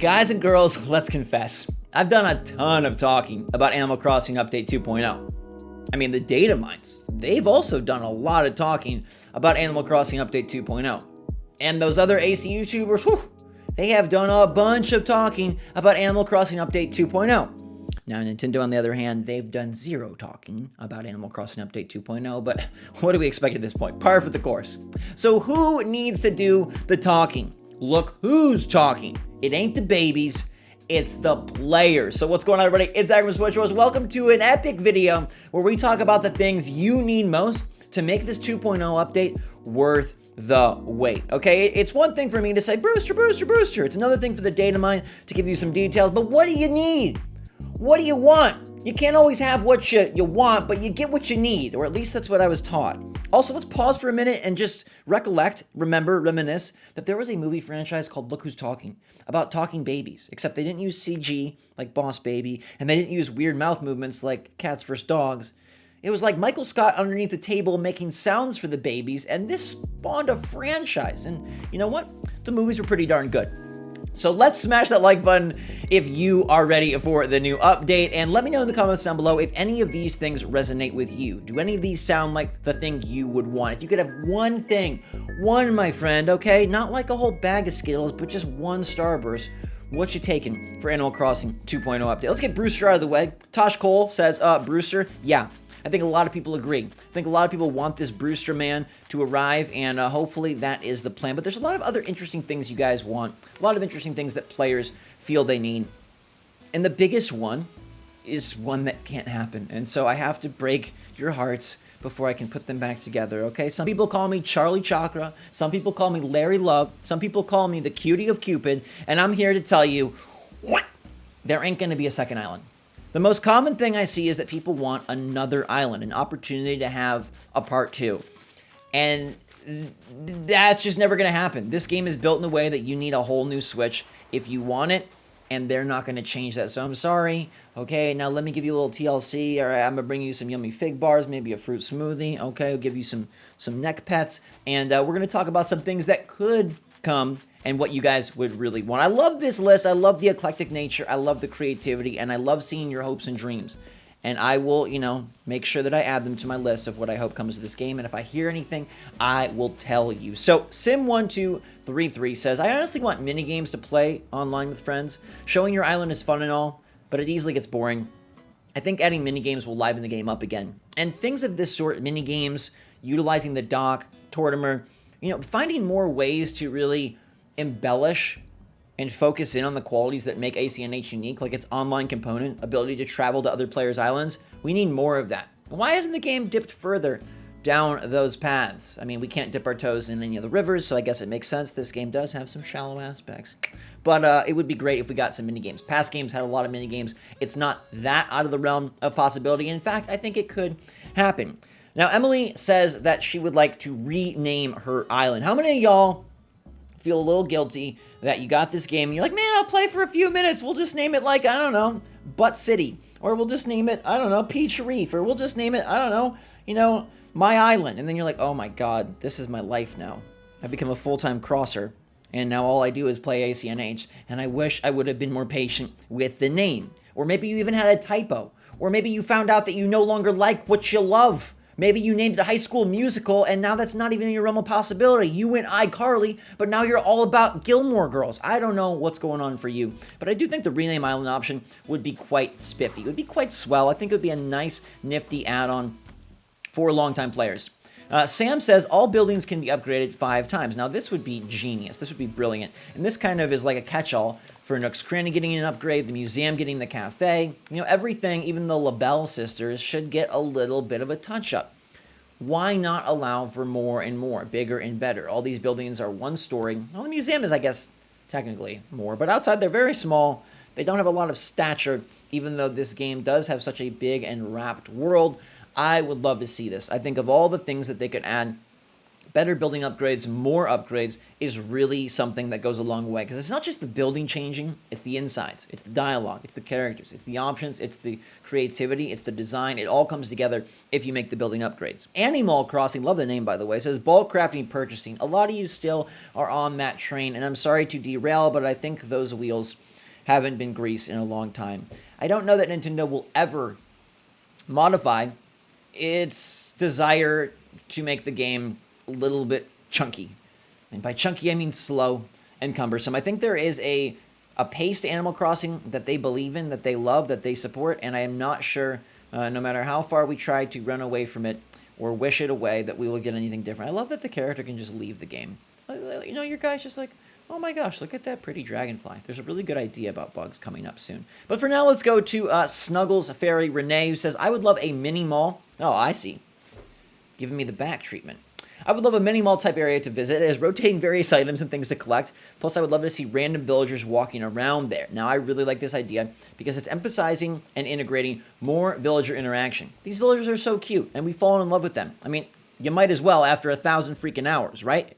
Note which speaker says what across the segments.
Speaker 1: Guys and girls, let's confess. I've done a ton of talking about Animal Crossing Update 2.0. I mean, the datamines, they've also done a lot of talking about Animal Crossing Update 2.0. And those other AC YouTubers, they have done a bunch of talking about Animal Crossing Update 2.0. Now, Nintendo, on the other hand, they've done zero talking about Animal Crossing Update 2.0, but what do we expect at this point? Par for the course. So who needs to do the talking? Look who's talking. It ain't the babies, it's the players. So what's going on, everybody? It's Zach from SwitchForce. Welcome to an epic video where we talk about the things you need most to make this 2.0 update worth the wait. Okay, it's one thing for me to say, Brewster. It's another thing for the datamine to give you some details, but what do you need? What do you want? You can't always have what you want, but you get what you need, or at least that's what I was taught. Also, let's pause for a minute and just reminisce that there was a movie franchise called Look Who's Talking, about talking babies, except they didn't use CG like Boss Baby, and they didn't use weird mouth movements like Cats vs. Dogs. It was like Michael Scott underneath the table making sounds for the babies, and this spawned a franchise. And you know what? The movies were pretty darn good. So let's smash that like button if you are ready for the new update, and let me know in the comments down below if any of these things resonate with you. Do any of these sound like the thing you would want? If you could have one thing, my friend, okay? Not like a whole bag of Skittles, but just one Starburst. What you taking for Animal Crossing 2.0 update? Let's get Brewster out of the way. Tosh Cole says, Brewster, yeah. I think a lot of people agree. I think a lot of people want this Brewster man to arrive, and hopefully that is the plan. But there's a lot of other interesting things you guys want, a lot of interesting things that players feel they need. And the biggest one is one that can't happen. And so I have to break your hearts before I can put them back together, okay? Some people call me Charlie Chakra. Some people call me Larry Love. Some people call me the cutie of Cupid. And I'm here to tell you, there ain't gonna be a second island. The most common thing I see is that people want another island, an opportunity to have a part 2. And that's just never going to happen. This game is built in a way that you need a whole new Switch if you want it, and they're not going to change that. So I'm sorry. Okay, now let me give you a little TLC. All right, I'm going to bring you some yummy fig bars, maybe a fruit smoothie. Okay, I'll give you some neck pets, and we're going to talk about some things that could come and what you guys would really want. I love this list. I love the eclectic nature. I love the creativity, and I love seeing your hopes and dreams. And I will, make sure that I add them to my list of what I hope comes to this game. And if I hear anything, I will tell you. So Sim1233 says, I honestly want minigames to play online with friends. Showing your island is fun and all, but it easily gets boring. I think adding minigames will liven the game up again. And things of this sort, minigames, utilizing the dock, Tortimer, finding more ways to really embellish and focus in on the qualities that make ACNH unique, like its online component, ability to travel to other players' islands. We need more of that. Why hasn't the game dipped further down those paths? I mean, we can't dip our toes in any of the rivers, so I guess it makes sense. This game does have some shallow aspects. But it would be great if we got some minigames. Past games had a lot of minigames. It's not that out of the realm of possibility. In fact, I think it could happen. Now, Emily says that she would like to rename her island. How many of y'all feel a little guilty that you got this game and you're like, man, I'll play for a few minutes. We'll just name it like, I don't know, Butt City. Or we'll just name it, I don't know, Peach Reef. Or we'll just name it, I don't know, My Island. And then you're like, oh my God, this is my life now. I've become a full-time crosser. And now all I do is play ACNH. And I wish I would have been more patient with the name. Or maybe you even had a typo. Or maybe you found out that you no longer like what you love. Maybe you named it a High School Musical, and now that's not even in your realm of possibility. You went iCarly, but now you're all about Gilmore Girls. I don't know what's going on for you, but I do think the rename island option would be quite spiffy. It would be quite swell. I think it would be a nice, nifty add-on for longtime players. Sam says all buildings can be upgraded 5 times. Now, this would be genius. This would be brilliant. And this kind of is like a catch-all for Nook's Cranny getting an upgrade, the museum getting the cafe. Everything, even the LaBelle sisters, should get a little bit of a touch-up. Why not allow for more and more, bigger and better? All these buildings are one story. Well, the museum is, I guess, technically more. But outside, they're very small. They don't have a lot of stature, even though this game does have such a big and wrapped world. I would love to see this. I think of all the things that they could add better building upgrades, more upgrades is really something that goes a long way. Because it's not just the building changing, it's the insides, it's the dialogue, it's the characters, it's the options, it's the creativity, it's the design. It all comes together if you make the building upgrades. Animal Crossing, love the name by the way, says bulk crafting purchasing. A lot of you still are on that train, and I'm sorry to derail, but I think those wheels haven't been greased in a long time. I don't know that Nintendo will ever modify its desire to make the game a little bit chunky. And by chunky, I mean slow and cumbersome. I think there is a pace to Animal Crossing that they believe in, that they love, that they support, and I am not sure, no matter how far we try to run away from it or wish it away, that we will get anything different. I love that the character can just leave the game. You know, your guy's just like, oh my gosh, look at that pretty dragonfly. There's a really good idea about bugs coming up soon. But for now, let's go to Snuggles Fairy Renee, who says, I would love a mini mall. Oh, I see. Giving me the back treatment. I would love a mini mall type area to visit. It has rotating various items and things to collect. Plus, I would love to see random villagers walking around there. Now, I really like this idea because it's emphasizing and integrating more villager interaction. These villagers are so cute, and we've fallen in love with them. I mean, you might as well after 1,000 freaking hours, right?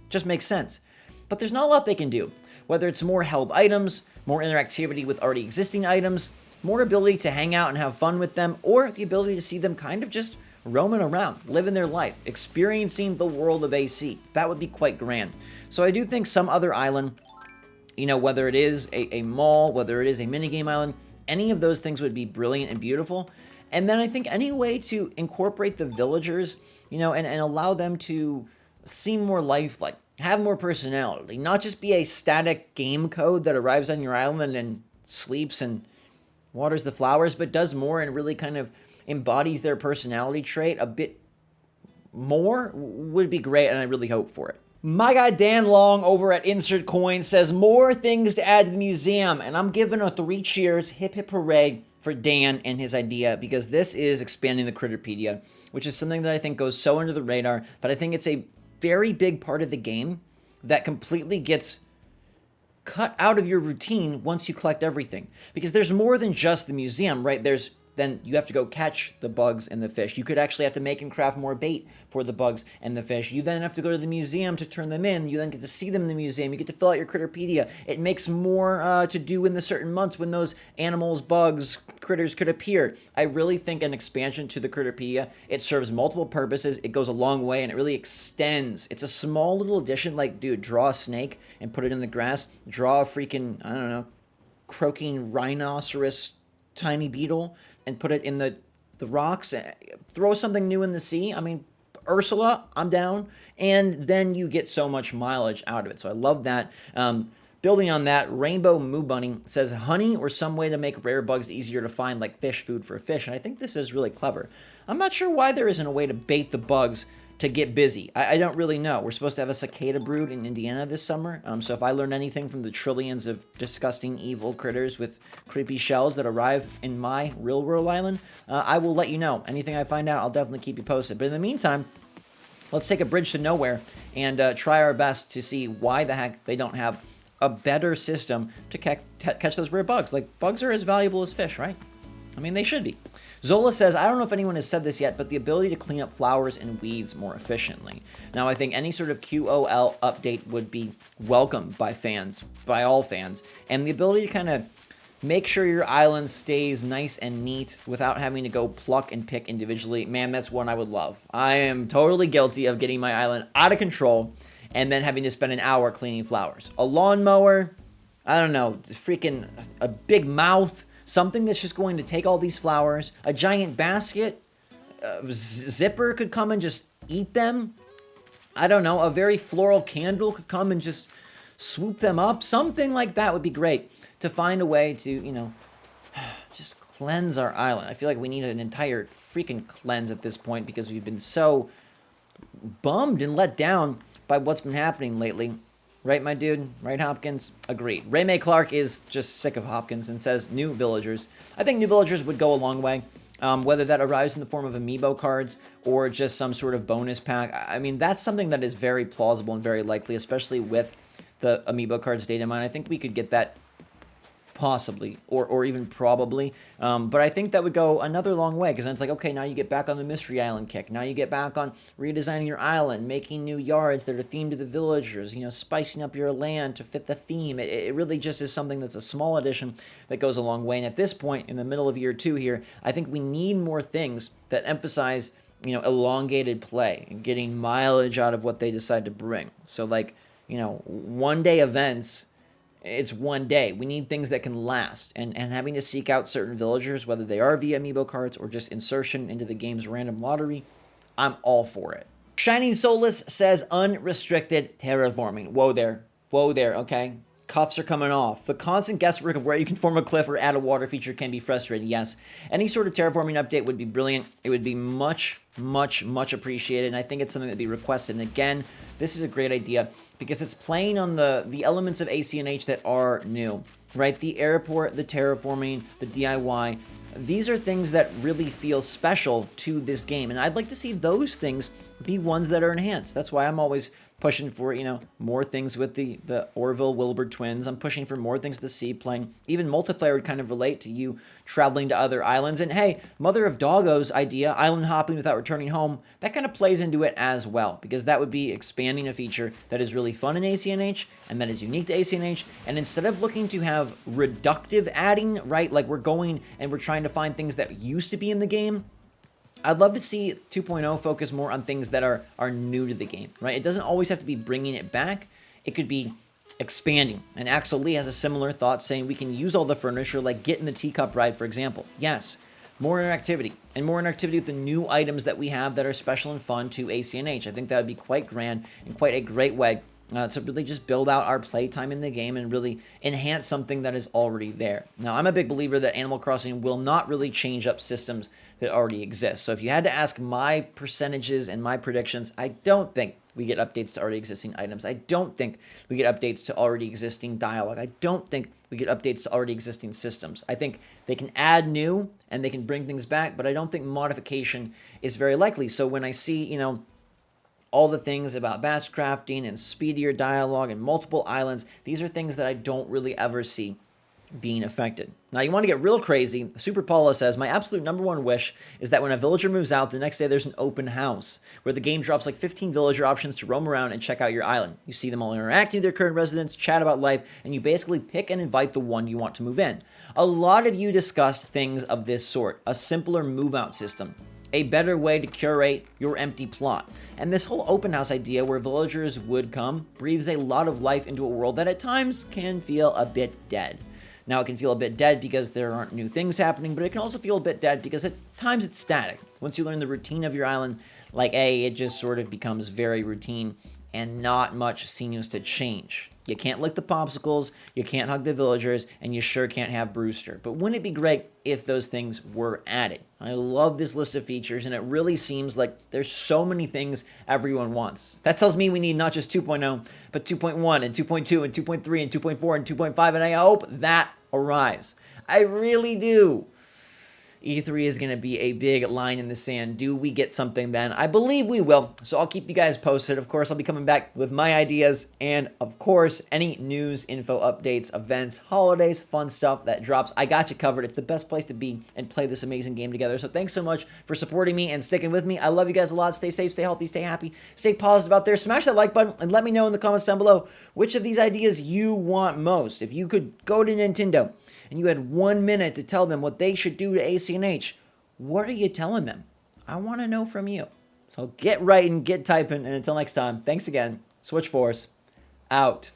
Speaker 1: Just makes sense. But there's not a lot they can do. Whether it's more held items, more interactivity with already existing items, more ability to hang out and have fun with them, or the ability to see them kind of just roaming around, living their life, experiencing the world of AC. That would be quite grand. So I do think some other island, you know, whether it is a mall, whether it is a minigame island, any of those things would be brilliant and beautiful. And then I think any way to incorporate the villagers, you know, and allow them to seem more lifelike, have more personality, not just be a static game code that arrives on your island and sleeps and waters the flowers, but does more and really kind of embodies their personality trait a bit more would be great, and I really hope for it. My guy Dan Long over at Insert Coin says more things to add to the museum, and I'm giving a 3 cheers, hip hip hooray for Dan and his idea, because this is expanding the Critterpedia, which is something that I think goes so under the radar, but I think it's a very big part of the game that completely gets cut out of your routine once you collect everything. Because there's more than just the museum, right? Then you have to go catch the bugs and the fish. You could actually have to make and craft more bait for the bugs and the fish. You then have to go to the museum to turn them in. You then get to see them in the museum. You get to fill out your Critterpedia. It makes more to do in the certain months when those animals, bugs, critters could appear. I really think an expansion to the Critterpedia, it serves multiple purposes. It goes a long way, and it really extends. It's a small little addition, like, dude, draw a snake and put it in the grass. Draw a freaking, I don't know, croaking rhinoceros tiny beetle and put it in the rocks. Throw something new in the sea. I mean, Ursula, I'm down. And then you get so much mileage out of it. So I love that. Building on that, Rainbow Moo Bunny says honey or some way to make rare bugs easier to find, like fish food for a fish. And I think this is really clever. I'm not sure why there isn't a way to bait the bugs to get busy. I don't really know. We're supposed to have a cicada brood in Indiana this summer. So if I learn anything from the trillions of disgusting evil critters with creepy shells that arrive in my real world island, I will let you know. Anything I find out, I'll definitely keep you posted. But in the meantime, let's take a bridge to nowhere and try our best to see why the heck they don't have a better system to catch those rare bugs. Like, bugs are as valuable as fish, right? I mean, they should be. Zola says, I don't know if anyone has said this yet, but the ability to clean up flowers and weeds more efficiently. Now, I think any sort of QOL update would be welcomed by fans, by all fans. And the ability to kind of make sure your island stays nice and neat without having to go pluck and pick individually, man, that's one I would love. I am totally guilty of getting my island out of control and then having to spend an hour cleaning flowers. A lawnmower, I don't know, freaking a big mouth, something that's just going to take all these flowers, a giant basket, a zipper could come and just eat them. I don't know, a very floral candle could come and just swoop them up. Something like that would be great to find a way to, you know, just cleanse our island. I feel like we need an entire freaking cleanse at this point because we've been so bummed and let down by what's been happening lately. Right, my dude? Right, Hopkins? Agreed. Ray May Clark is just sick of Hopkins and says new villagers. I think new villagers would go a long way, whether that arrives in the form of amiibo cards or just some sort of bonus pack. I mean, that's something that is very plausible and very likely, especially with the amiibo cards Datamine. I think we could get that possibly, or even probably. But I think that would go another long way, because then it's like, okay, now you get back on the Mystery Island kick. Now you get back on redesigning your island, making new yards that are themed to the villagers, spicing up your land to fit the theme. It really just is something that's a small addition that goes a long way. And at this point, in the middle of year 2 here, I think we need more things that emphasize, elongated play and getting mileage out of what they decide to bring. So like, one day events, it's one day. We need things that can last, and having to seek out certain villagers, whether they are via amiibo cards or just insertion into the game's random lottery, I'm all for it. Shining Soulless says unrestricted terraforming. Whoa there, okay? Cuffs are coming off. The constant guesswork of where you can form a cliff or add a water feature can be frustrating, yes. Any sort of terraforming update would be brilliant. It would be much appreciated, and I think it's something that'd be requested. And again, this is a great idea because it's playing on the elements of ACNH that are new, right? The airport, the terraforming, the DIY. These are things that really feel special to this game, and I'd like to see those things be ones that are enhanced. That's why I'm always pushing for, more things with the Orville Wilbur twins. I'm pushing for more things with the seaplane. Even multiplayer would kind of relate to you traveling to other islands. And hey, Mother of Doggo's idea, island hopping without returning home, that kind of plays into it as well, because that would be expanding a feature that is really fun in ACNH and that is unique to ACNH. And instead of looking to have reductive adding, right, like we're going and we're trying to find things that used to be in the game, I'd love to see 2.0 focus more on things that are new to the game, right? It doesn't always have to be bringing it back. It could be expanding. And Axel Lee has a similar thought, saying we can use all the furniture, like get in the teacup ride, for example. Yes, more interactivity, and more interactivity with the new items that we have that are special and fun to ACNH. I think that would be quite grand and quite a great way to really just build out our playtime in the game and really enhance something that is already there. Now, I'm a big believer that Animal Crossing will not really change up systems that already exist. So if you had to ask my percentages and my predictions, I don't think we get updates to already existing items. I don't think we get updates to already existing dialogue. I don't think we get updates to already existing systems. I think they can add new and they can bring things back, but I don't think modification is very likely. So when I see, all the things about batch crafting and speedier dialogue and multiple islands, these are things that I don't really ever see being affected. Now, you want to get real crazy. Super Paula says, my absolute number one wish is that when a villager moves out, the next day there's an open house where the game drops like 15 villager options to roam around and check out your island. You see them all interacting with their current residents, chat about life, and you basically pick and invite the one you want to move in. A lot of you discussed things of this sort, a simpler move-out system, a better way to curate your empty plot. And this whole open house idea where villagers would come breathes a lot of life into a world that at times can feel a bit dead. Now, it can feel a bit dead because there aren't new things happening, but it can also feel a bit dead because at times it's static. Once you learn the routine of your island, it just sort of becomes very routine and not much seems to change. You can't lick the popsicles, you can't hug the villagers, and you sure can't have Brewster. But wouldn't it be great if those things were added? I love this list of features, and it really seems like there's so many things everyone wants. That tells me we need not just 2.0, but 2.1 and 2.2 and 2.3 and 2.4 and 2.5, and I hope that arrives. I really do. E3 is going to be a big line in the sand. Do we get something then? I believe we will, so I'll keep you guys posted. Of course, I'll be coming back with my ideas and, of course, any news, info, updates, events, holidays, fun stuff that drops. I got you covered. It's the best place to be and play this amazing game together. So thanks so much for supporting me and sticking with me. I love you guys a lot. Stay safe, stay healthy, stay happy, stay positive out there. Smash that like button and let me know in the comments down below which of these ideas you want most. If you could go to Nintendo and you had 1 minute to tell them what they should do to ACNH, what are you telling them? I want to know from you. So get writing, get typing, and until next time, thanks again. SwitchForce, out.